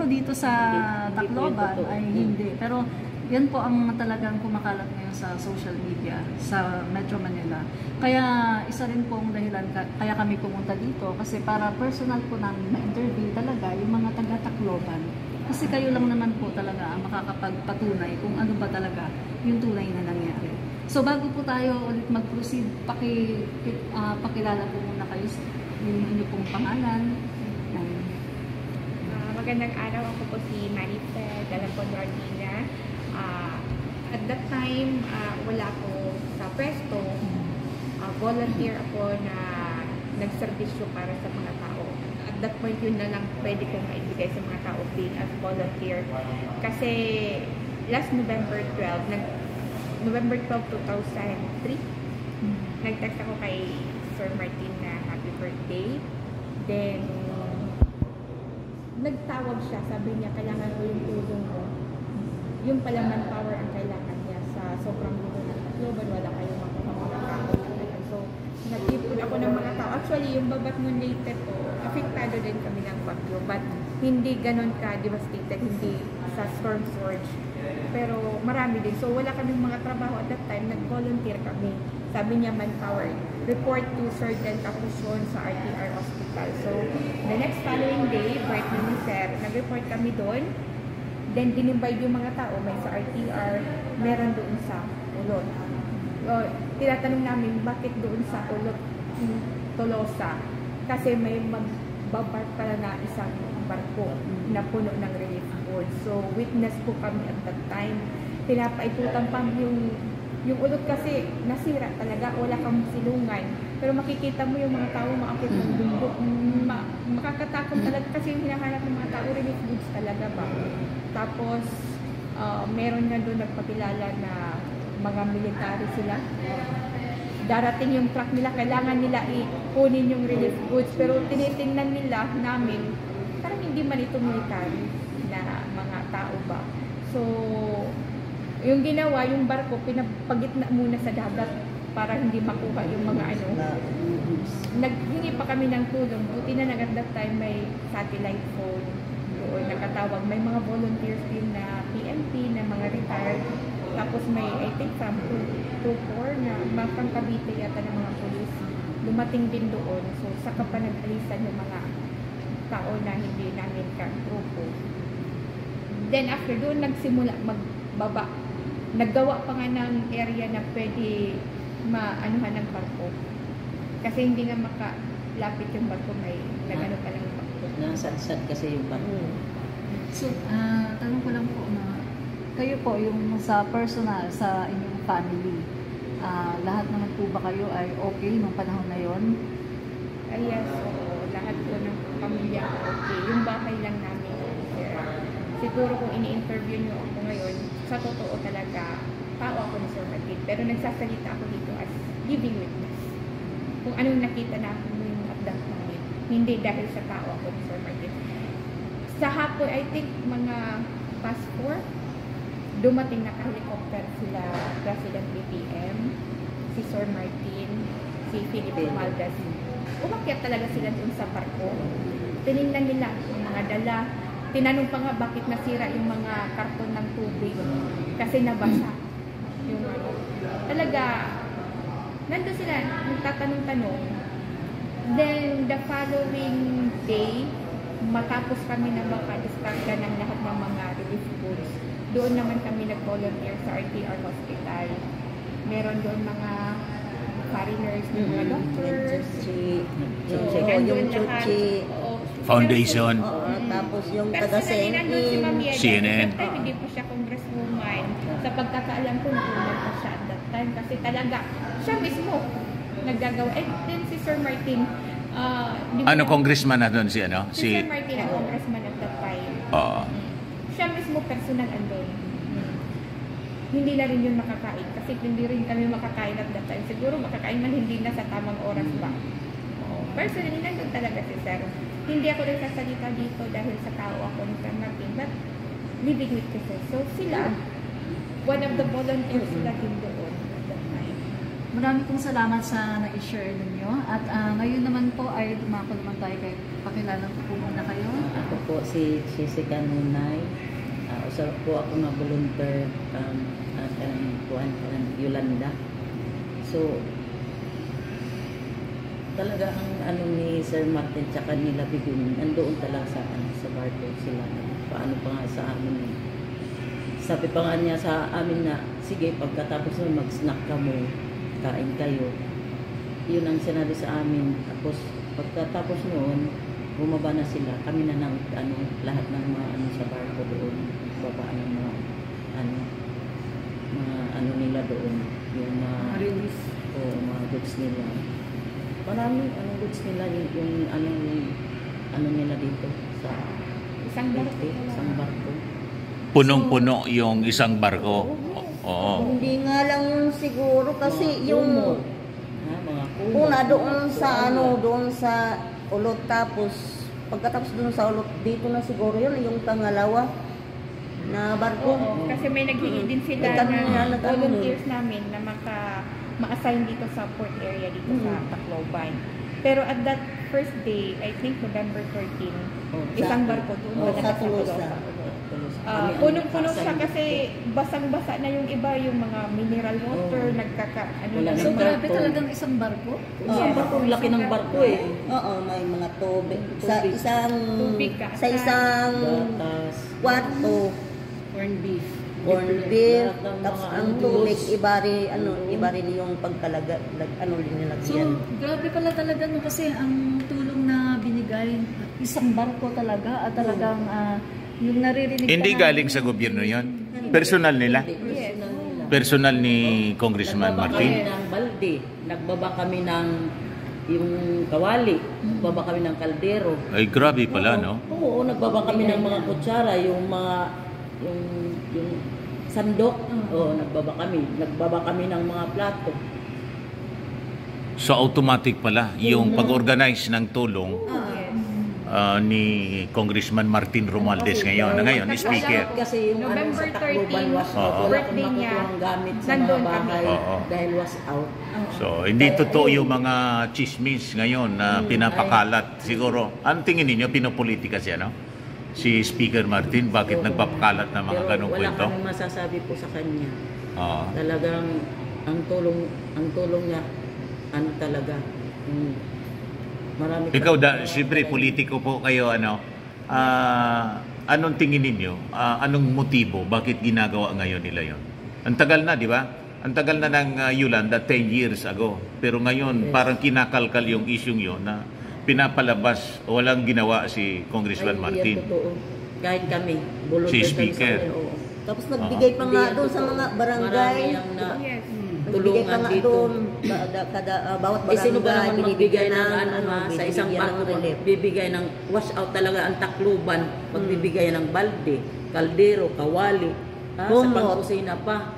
siguro dito sa Tacloban ay hindi. Pero yan po ang talagang kumakalat ngayon sa social media sa Metro Manila. Kaya isa rin po ang dahilan kaya kami pumunta dito kasi para personal po namin ma-interview talaga yung mga taga-Tacloban. Kasi kayo lang naman po talaga ang makakapagpatunay kung ano ba talaga yung tunay na nangyari. So bago po tayo ulit mag-proceed, pakilala po muna kayo yung inyo pong pangalan. Magandang araw, ako po si Maricel Dalapon-Rodina. At that time, wala ako sa pwesto. Volunteer ako na nagserbisyo para sa mga tao. At that point, yun na lang pwede kong maibigay sa mga tao being as volunteer. Kasi last November 12, 2003, nag-text ako kay Sir Martin na happy birthday. Then, nagtawag siya, sabi niya, kailangan ko yung tulong ko. Yung pala manpower ang kailangan niya sa sobrang gulo ng Tacloban, wala kayong mga tao. So, nag-ipon ako ng mga tao. Actually, yung Babatnon Leyte po, apektado din kami ng bagyo, but hindi ganon ka-devastated, hindi sa storm surge. Pero marami din. So, wala kaming mga trabaho at that time, nag-volunteer kami. Sabi niya, manpower, report to Surgeon Capuchon sa RTR Hospital. So, the next following day, birthday ni Sir, nag-report kami doon. Then, dinimbayad yung mga tao, may sa RTR, meron doon sa Ulot. Tinatanong namin, bakit doon sa Ulot, Tolosa? Kasi may magbabark pala na isang barko na puno ng relief goods. So, witness po kami at that time. Pinapaikutan pa yung Ulot kasi nasira talaga, wala kang silungan. Pero makikita mo yung mga tao maakit ng bundok. Makakatakot talaga kasi yung hinahanap ng mga tao, relief goods talaga ba. Tapos, meron na doon nagpakilala na mga military sila. Darating yung truck nila, kailangan nila ipunin yung relief goods. Pero tinitingnan nila namin, parang hindi man ito military na mga tao ba. So, yung ginawa, yung barko, pinapagitna muna sa dagat para hindi makuha yung mga ano. Naghingi pa kami ng tulong. Buti na at that time may satellite phone doon nakatawag. May mga volunteers din na PNP, na mga retired. Tapos may, I think, from 2-4 na pang Cavite yata ng mga police. Dumating din doon. So, saka pa nag-alisan yung mga tao na hindi namin ka-grupo. Then, after doon, nagsimula magbaba. Naggawa pa nga ng area na pwede maanuhan ng barko. Kasi hindi nga makalapit yung barko, may nag-ano pa lang yung barko. Nasadsad kasi yung barko. So, tanong ko lang po na, kayo po yung sa personal, sa inyong family, lahat naman po ba kayo ay okay nung panahon na yon? Yes, so, lahat po ng pamilya okay. Yung bahay lang namin. Siguro kung ini-interview nyo ako ngayon, sa totoo talaga, tao ako ni Sir Martin. Pero nagsasalita ako dito as living witness. Kung anong nakita na ako yung at that moment. Hindi dahil sa tao ako ni Sir Martin. Sa hapon, I think mga past 4, dumating na helicopter sila, President BBM, si Sir Martin, si Philip Maldas. Umakyat talaga sila dun sa barko. Tinignan nila yung mga dala. Tinanong pa nga bakit nasira yung mga karton ng tubig. Kasi nabasa. Yung talaga, nandun sila, nagtatanong-tanong. Then, the following day, matapos kami na makadiskarga ng lahat ng mga relief goods, doon naman kami nag-volunteer sa RTR Hospital. Meron doon mga foreigners, mga doctors. Yung Chuchi. Foundation. Tapos yung taga-CNN. CNN. At that time, hindi po siya congresswoman. Sa pagkakaalam ko, nakunan pa siya at that time. Kasi talaga, siya mismo naggagawa. And then si Sir Martin, Ano congressman na doon si ano? Si Sir Martin ang congressman at that time. Oo. Siya mismo personal andun. Hindi na rin yun makakain. Kasi hindi rin kami makakain at that time. Siguro makakain man hindi na sa tamang oras ba. Personally, nandun talaga si Sir. Hindi ako rin sasalita dito dahil sa tao ako ni Sir Martin. But living with Jesus. So sila, one of the volunteers sila din doon at that time. Marami pong salamat sa na-share ninyo. At ngayon naman po ay dumako naman tayo kay pakilala ko po muna kayo. Ako po si Jessica Nunay. Usa po ako nga volunteer at Yolanda. So, talaga ang ano ni Sir Martin tsaka nila Bibing, nandoon talaga sa barko sila. Paano pa nga sa amin. Sabi pa nga niya sa amin na, sige, pagkatapos nun mag-snack ka mo, kain kayo. Yun ang sinabi sa amin. Tapos, pagkatapos noon, bumaba na sila. Kami na ng lahat ng mga sa barko doon. Babaan ng mga nila doon. Yung mga Release. mga goods nila. Maraming goods nila yung nila dito sa Isang barko. isang barko. Punong-puno yung isang barko. Oo. Hindi nga lang yun siguro kasi yung mga una doon sa doon sa ulot, tapos pagkatapos doon sa ulot dito na siguro yun yung pangalawa na barko. Oo, kasi may naghihingi din sila na volunteers namin na ma-assign dito sa port area dito sa Tacloban. Pero at that first day, I think November 13, isang barko doon sa Tolosa. Punong-puno siya kasi basang-basa na yung iba, yung mga mineral water, So grabe talagang isang barko? Isang barko, laki ng barko eh. Oo, may mga tubig. Sa isang Tubig ka. sa isang Gatas. kwarto, Corn beef. corn beef, tapos ang tubig ibari yung pagkalaga nilagyan. So, grabe pala talaga no, kasi ang tulong na binigay, isang barko talaga at talagang yung naririnig Hindi ka galing sa gobyerno yon. Personal nila. Yes. Personal ni Congressman Nagbaba Martin. kami ng balde. Nagbaba kami ng yung kawali. Nagbaba kami ng kaldero. Ay, grabe pala, no? Oo, nagbaba kami ng mga kutsara, yung sandok. Oo, nagbaba kami ng mga plato. So, automatic pala yung pag-organize ng tulong ni Congressman Martin Romualdez ngayon. Speaker. Kasi yung November sa Tacloban 13, was out. Wala birthday akong niya, makukuhang gamit sa mga nandun kami. bahay Oo. dahil was out. So, hindi totoo yung mga chismis ngayon na pinapakalat. Siguro, ang tingin ninyo, pinopolitika siya, no? Si Speaker Martin, bakit nagpapakalat ng mga ganong Pero kwento? wala kami masasabi po sa kanya. Oo. Talagang ang tulong niya talaga. Marami Ikaw, siyempre, politiko po kayo, anong tingin ninyo? Anong motibo? Bakit ginagawa ngayon nila yon? Ang tagal na, di ba? Ang tagal na ng Yolanda, 10 years ago. Pero ngayon, parang kinakalkal yung isyong yon na pinapalabas, walang ginawa si Congressman Martin. Kahit kami, Si Speaker. Tapos nagbigay pa nga doon sa mga barangay. Yes. Nagbigay pa tulungan nga dito. doon bawat Sino ba barangay naman magbigay ng sa isang binibigyan ng barko, relief. bibigay ng wash out talaga ang Tacloban, magbibigay ng balde, kaldero, kawali, sa Kumot. pangkusina pa,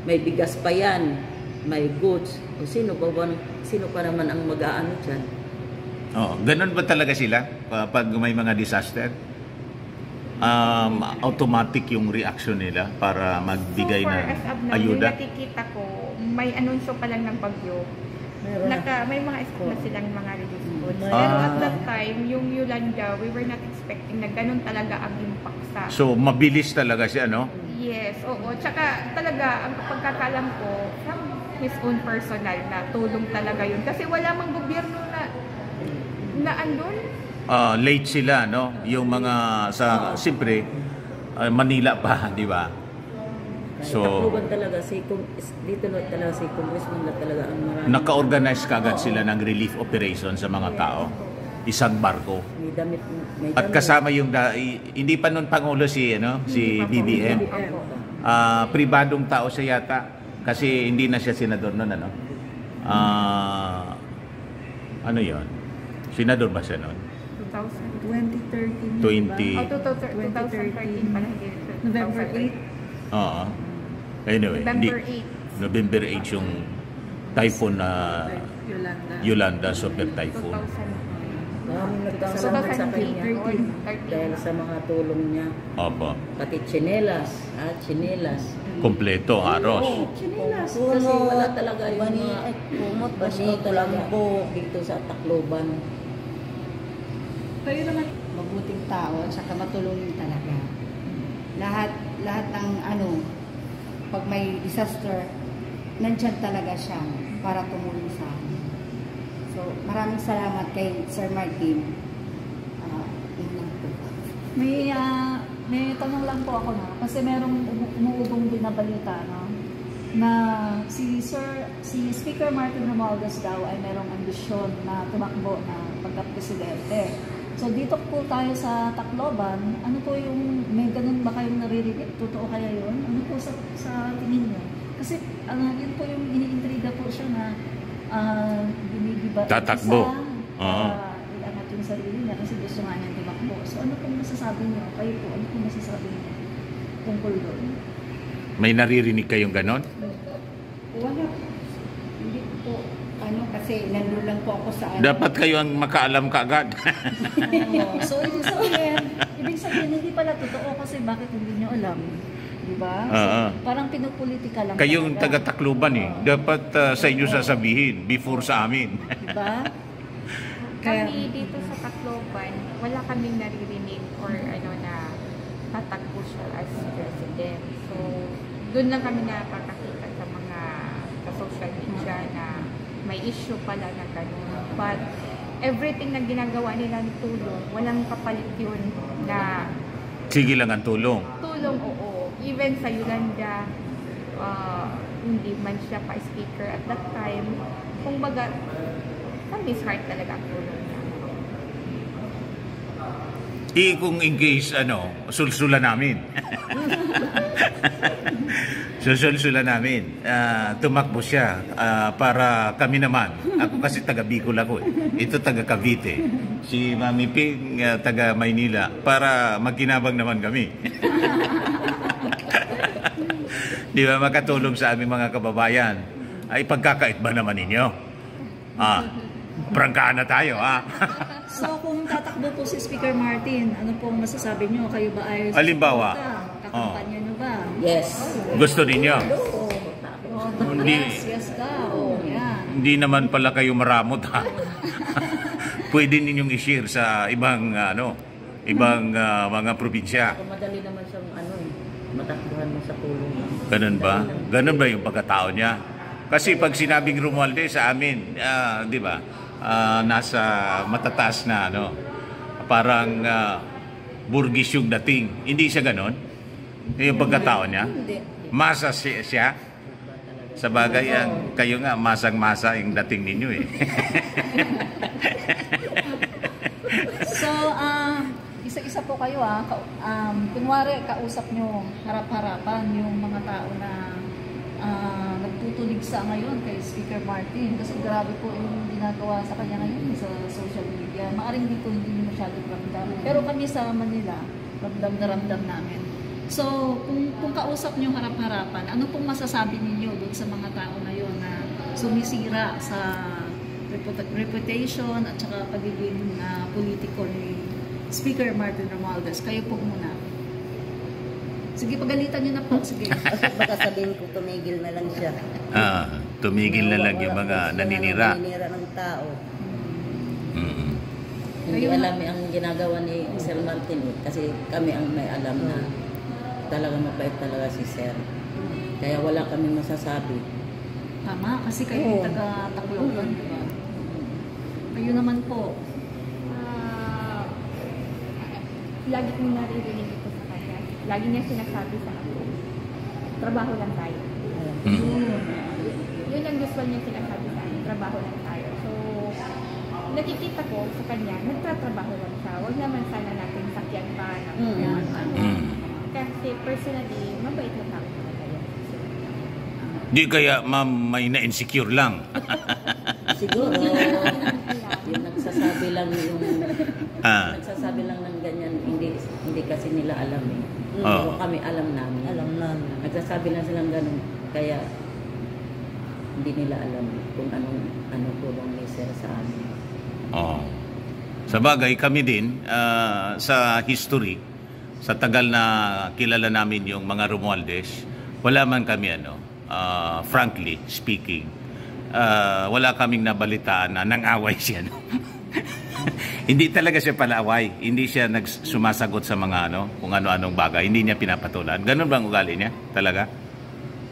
may bigas pa yan, may goods. O sino pa naman ang mag-aano dyan? Ganun ba talaga sila pag may mga disaster? Automatic yung reaction nila para magbigay So far ng as of now, ayuda? yung nakikita ko, may anunsyo pa lang ng bagyo. May mga na silang mga relief goods. Pero at that time, yung Yolanda, we were not expecting na ganun talaga ang impact sa... So, mabilis talaga siya, no? Yes, oo. Tsaka talaga, ang pagkakalam ko, from his own personal na tulong talaga yun. Kasi wala mang gobyerno na andun. Late sila, no? Yung mga siyempre, Manila pa, di ba? So, Tacloban talaga, dito na talaga si Congressman na talaga ang marami. naka-organize kagad sila ng relief operation sa mga tao. Isang barko. May damit. At kasama yung, hindi pa nun Pangulo si BBM. Pribadong tao siya yata. Kasi hindi na siya senador nun, ano? Ano yon? Senador ba siya nun? 2013. 20. diba? 2013 pala, hindi. November 8. Oo. Anyway, November hindi. 8. November 8 yung typhoon na Yolanda. Yolanda Super Typhoon. 2000. Maraming nagkasalamat sa kanya 13. dahil sa mga tulong niya. Opo. Pati tsinelas. Kompleto, haros. Tsinelas. Kasi wala talaga yung mga kumot, wash out bani, talaga tulambo. dito sa Tacloban. Kayo naman, mabuting tao at saka matulungin talaga. Lahat ng pag may disaster, nandyan talaga siya para tumulong sa amin. So, maraming salamat kay Sir Martin. Yun lang po. May tanong lang po ako na kasi merong umuubong din na balita, no? Na si Speaker Martin Romualdez daw ay merong ambisyon na tumakbo na pagka-presidente. So dito po tayo sa Tacloban, ano po yung, may ganun ba kayong naririnig? Totoo kaya yun? Ano po sa tingin niyo? Kasi yun po yung iniintriga po siya na binigiba tatakbo. Iangat yung sarili niya kasi gusto nga niya tumakbo. So ano pong masasabi niyo? Kayo po, ano pong masasabi niyo tungkol doon? May naririnig kayong ganon? Wala. Hindi po, kasi nandun lang po ako sa Dapat kayo ang makaalam kaagad. So, ibig sabihin, hindi pala totoo kasi bakit hindi nyo alam? Diba? So, parang pinupolitika lang. Kayong taga-Tacloban dapat sa inyo sasabihin before sa amin. Diba? Kami dito sa Tacloban, wala kaming naririnig or na tatakbo siya as president. So, doon lang kami nakakakita sa social media na may issue pala na gano'n. But everything na ginagawa nila ng tulong, walang kapalit yun na Sige lang ang tulong. tulong, oo. Even sa Yolanda, hindi man siya pa-speaker at that time. Kung baga, from his heart talaga ang tulong niya. Kung in case, sulsulan namin. Susulsulan namin. Tumakbo siya para kami naman. Ako kasi taga Bicol ako Ito taga Cavite. Si Mami Ping taga Maynila. Para magkinabang naman kami. Di ba makatulong sa aming mga kababayan? Ay pagkakait ba naman ninyo? Prangkaan na tayo, So, kung tatakbo po si Speaker Martin, ano pong masasabi nyo? Kayo ba ay Halimbawa, kakampanya nyo ba? Yes. Gusto ninyo? Hindi. Yes ka. Yan. Hindi naman pala kayo maramot, Pwede ninyong i-share sa ibang mga probinsya. Madali naman siyang matakbuhan mo sa tulong. Ganun ba? Ganun ba yung pagkatao niya? Kasi pag sinabing Romualdez sa amin, di ba? Nasa matataas na parang burgis yung dating. Hindi siya ganon? Yung pagkatao niya? Masa siya? Sa bagay, kayo nga, masang-masa yung dating ninyo So, isa-isa po kayo kunwari, kausap nyo harap-harapan yung mga tao na nagtutulig sa ngayon kay Speaker Martin kasi grabe po yung ginagawa sa kanya ngayon sa social media. Maaring dito hindi masyadong ramdam. Pero kami sa Manila, ramdam na ramdam namin. So, kung kausap nyo harap-harapan, ano pong masasabi ninyo doon sa mga tao ngayon na sumisira sa reputation at saka pagiging politiko ni Speaker Martin Romualdez? Kayo po muna. Sige, pagalitan nyo na po. Sige. Baka sabihin ko, tumigil na lang siya. Tumigil na lang yung mga naninira. Naninira ng tao. Hindi alam ang ginagawa ni Sir Martin kasi kami ang may alam na talagang mabait talaga si Sir. Kaya wala kami masasabi. Tama, kasi kayo taga-Tacloban, diba? Kayo naman po. Lagi kong naririnig ito sa kanya. Lagi niya sinasabi sa ako, trabaho lang tayo. Yun ang gusto niya sinasabi sa akin, trabaho lang tayo. So, nakikita ko sa kanya, nagtatrabaho lang siya. Huwag naman sana natin sakyan pa. Kasi personally, mabait na tao talaga yun. Di kaya, ma'am, may na-insecure lang. Siguro, yung nagsasabi lang nagsasabi lang ng ganyan, hindi kasi nila alam Pero kami alam namin. Nagsasabi lang silang ganun, kaya hindi nila alam kung anong tulong ni Sir sa amin. Sa bagay, kami din, sa history, sa tagal na kilala namin yung mga Romualdez, wala man kami frankly speaking, wala kaming nabalitaan na nang-away siya. Hindi talaga siya palaaway. Hindi siya sumasagot sa mga kung ano-anong bagay. Hindi niya pinapatulan. Ganun bang ugali niya? Talaga?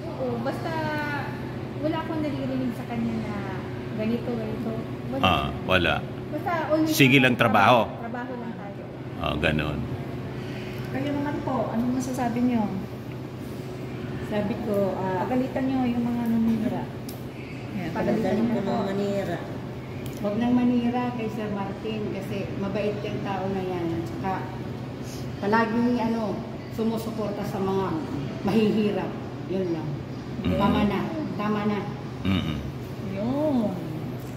Oo, basta wala akong naririnig sa kanya na ganito. Wala. Wala. Basta always Sige lang trabaho. Trabaho lang tayo. Ganun. Kayo naman po, anong masasabi niyo? Sabi ko, Pagalitan niyo yung mga nanira. Yan, Pagalitan pagalitan ko niyo po. ng manira. huwag nang manira kay Sir Martin kasi mabait yung tao na yan. At saka palagi sumusuporta sa mga mahihirap. Yun lang. Tama na. Mm-mm. Yun.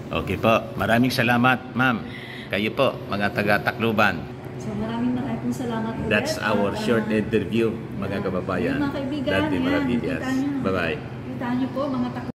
Okay po. Maraming salamat, ma'am. Kayo po, mga taga-Tacloban. So maraming salamat ulit. That's our At, short interview, mga kababayan. Mga kaibigan, Dati yan, Maravillas. kita niyo. Bye-bye. Kita niyo po, mga